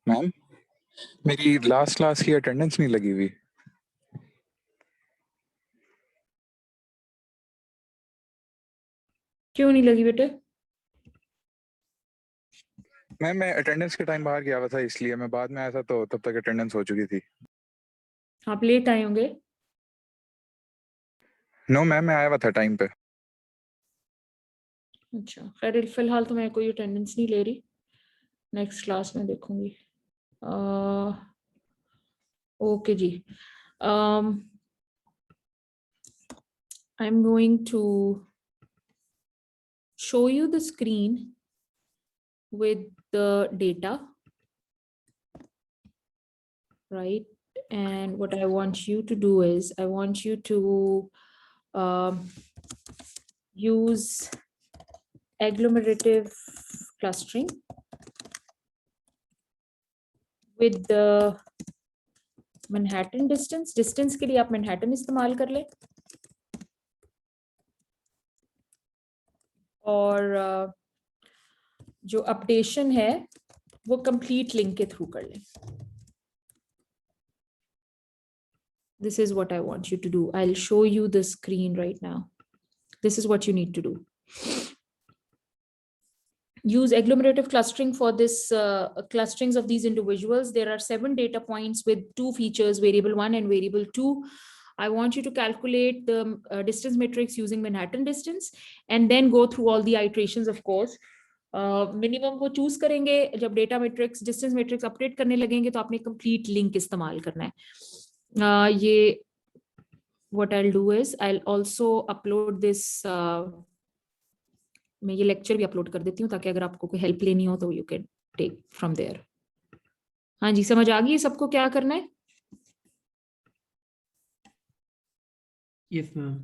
मैम मेरी लास्ट क्लास की अटेंडेंस नहीं लगी हुई। क्यों नहीं लगी बेटे? मैम मैं अटेंडेंस के टाइम बाहर गया हुआ था, इसलिए मैं बाद में आया था तो तब तक अटेंडेंस हो चुकी थी। आप लेट आए होंगे। नो मैम मैं आया हुआ था टाइम पे। अच्छा, खैर फिलहाल तो मैं कोई अटेंडेंस नहीं ले रही, नेक्स्ट क्लास में देखूंगी। ओके जी, I am going to show you the screen with the data, right? And what I want you to do is I want you to use agglomerative clustering with the Manhattan distance. Distance के लिए आप Manhattan इस्तेमाल कर ले, और जो अपडेशन है वो कंप्लीट लिंक के थ्रू कर लें. This is what I want you to do. I'll show you the screen right now. This is what you need to do. Use agglomerative clustering for this clusterings of these individuals. There are 7 data points with 2 features, variable 1 and variable 2. I want you to calculate the distance matrix using Manhattan distance and then go through all the iterations, of course. Minimum को चूज करेंगे. जब data matrix distance matrix update करने लगेंगे तो आपने कंप्लीट लिंक इस्तेमाल करना है. ये what I'll do is I'll also upload this. मैं ये लेक्चर भी अपलोड कर देती हूँ ताकि अगर आपको कोई हेल्प लेनी हो तो you can take from there. हाँ जी, समझ आ गई सबको क्या करना है? Yes ma'am.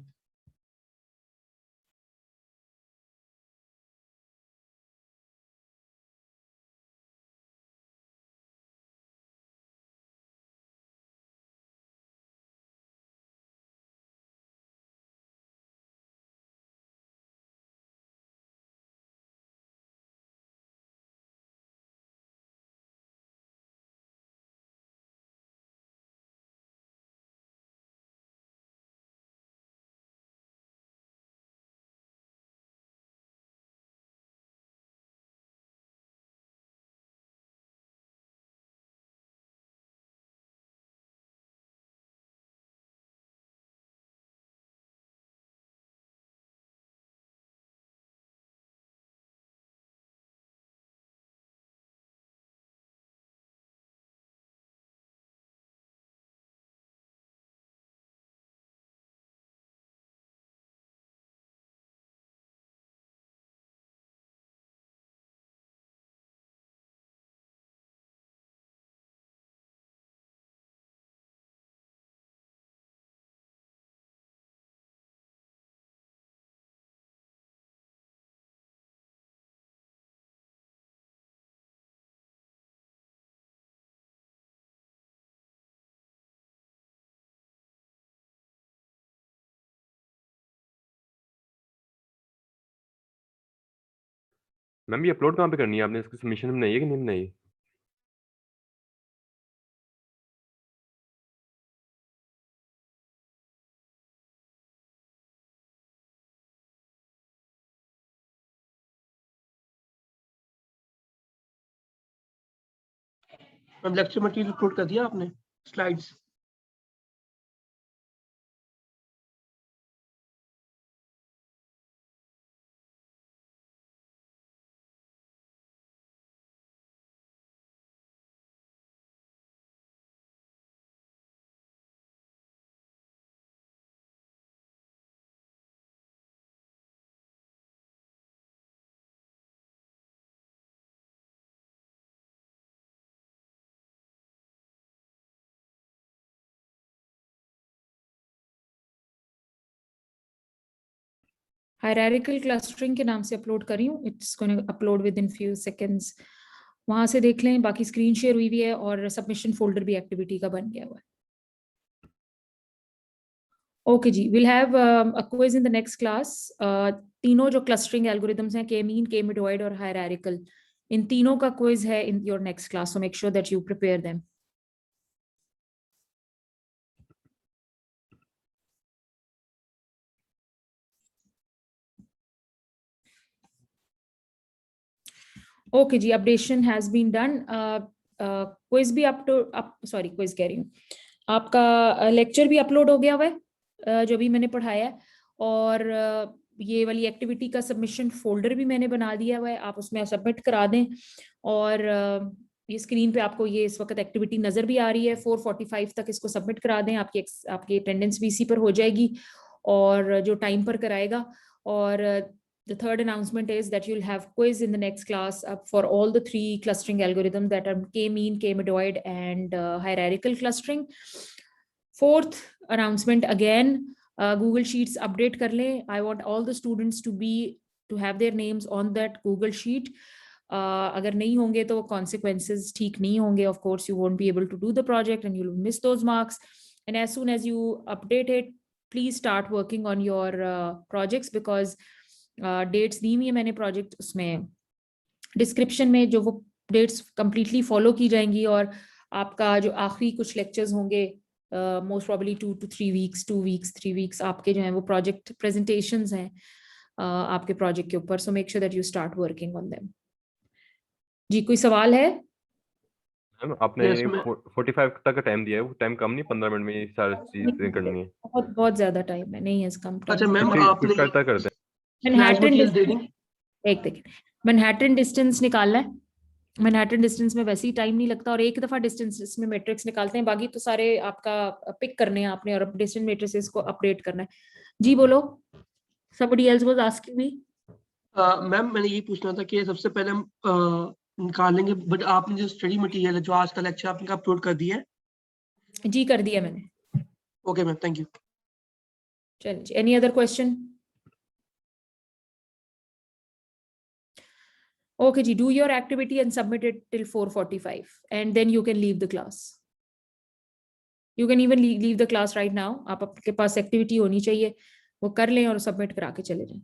मैम ये अपलोड कहाँ पे करनी है? आपने इसकी सबमिशन बनाई है कि नहीं बनाई? मैम लेक्चर मटेरियल अपलोड कर दिया आपने? स्लाइड्स हायरार्किकल क्लस्टरिंग के नाम से अपलोड कर रही हूँ. It's going to upload within few seconds. वहां से देख लें. बाकी स्क्रीन शेयर हुई है और सबमिशन फोल्डर भी एक्टिविटी का बन गया हुआ है. ओके जी, will have a quiz in the next class. तीनों जो क्लस्टरिंग एल्गोरिथम्स हैं, के मीन, के मिडवाइड और हायरार्किकल, इन तीनों का क्विज है in your next class. So make sure that you prepare them. Okay जी, updation has been done. Quiz भी सॉरी क्विज कह रही हूँ, आपका लेक्चर भी अपलोड हो गया हुआ है जो भी मैंने पढ़ाया है. और ये वाली एक्टिविटी का सबमिशन फोल्डर भी मैंने बना दिया हुआ है. आप उसमें सबमिट करा दें. और ये स्क्रीन पे आपको ये इस वक्त एक्टिविटी नजर भी आ रही है. 4:45 तक इसको सबमिट करा दें. आपकी अटेंडेंस भी इसी पर हो जाएगी और जो टाइम पर कराएगा. और the third announcement is that you'll have quiz in the next class for all the 3 clustering algorithms that are k-mean, k-midwoid and hierarchical clustering. Fourth announcement again, Google Sheets update kar le. I want all the students to have their names on that Google Sheet. अगर नहीं होंगे तो consequences ठीक नहीं होंगे. Of course, you won't be able to do the project and you'll miss those marks. And as soon as you update it, please start working on your projects because dates दी हुई है मैंने प्रोजेक्ट उसमें डिस्क्रिप्शन में जो वो डेट्स कंप्लीटली फॉलो की जाएंगी, और आपका जो आखिरी कुछ लेक्चर्स होंगे most probably 2 to 3 weeks, 2 weeks, 3 weeks, आपके जो हैं वो प्रोजेक्ट प्रेजेंटेशंस हैं आपके प्रोजेक्ट के ऊपर. So make sure that you start working on them. जी, कोई सवाल है? मैम आपने यस ये मैं 45 तक का टाइम दिया है, वो टाइम कम नहीं, 15 मिनट में ये सारी चीजें करनी है? बहुत बहुत ज्यादा टाइम है, नहीं है कम अच्छा टाइम. मैम कुछ कुछ आपने करता करते हैं। स्लाइड्स मैनहट्टन मटेरियल दे डिस्टेंस, देंगे? एक सेकेंड, मैनहट्टन डिस्टेंस निकालना है. मैनहट्टन डिस्टेंस में वैसे ही टाइम नहीं लगता, और एक दफा डिस्टेंस इसमें मैट्रिक्स निकालते हैं, बाकी तो सारे आपका पिक करने हैं आपने, और डिस्टेंस मैट्रिसेस को अपडेट करना है. जी बोलो. somebody else was asking me. Ma'am मैंने ये पूछना था कि सबसे पहले हम निकालेंगे, बट आपने जो स्टडी मटेरियल है जो आज का लेक्चर आपने अपलोड कर दिया है? जी कर दिया मैंने. Okay ma'am, thank you. चलिए, any other question? Okay ji, do your activity and submit it till 4:45, and then you can leave the class. You can even leave the class right now. आप आपके पास एक्टिविटी होनी चाहिए, वो कर लें और सबमिट करा के चले जाएं.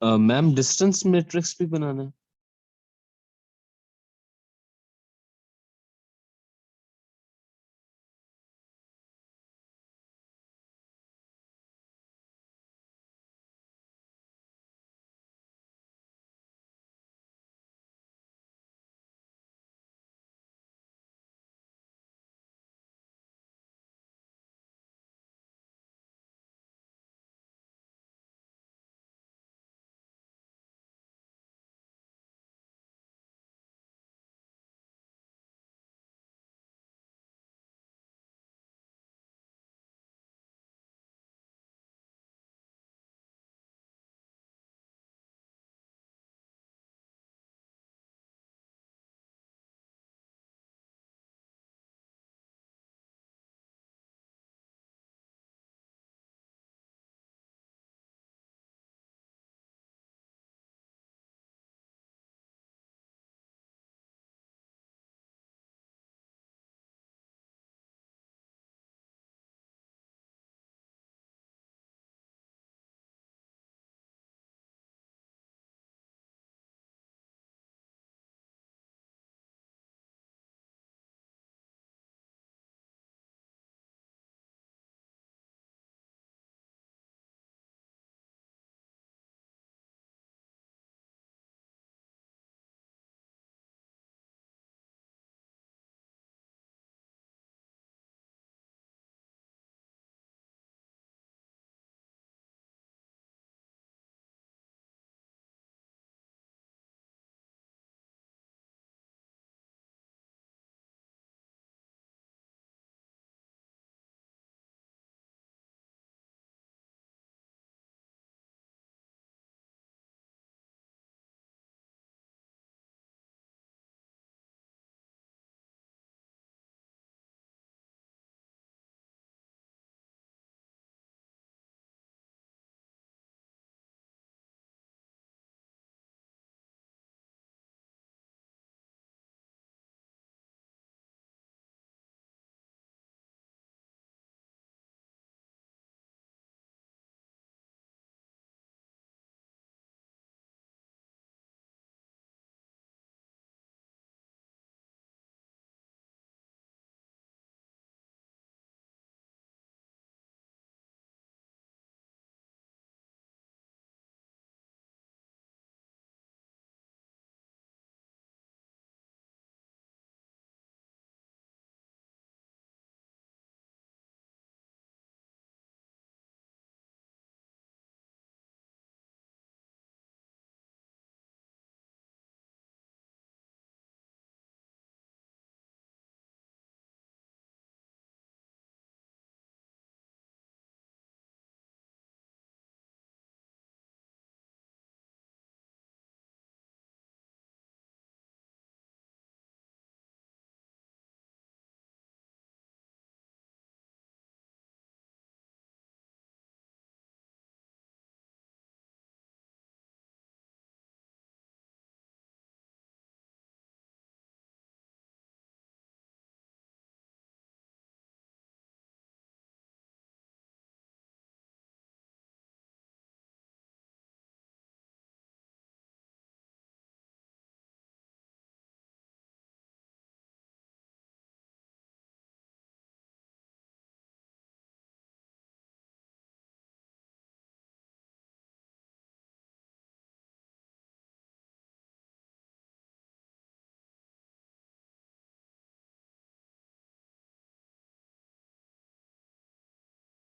मैम डिस्टेंस मैट्रिक्स भी बनाना है?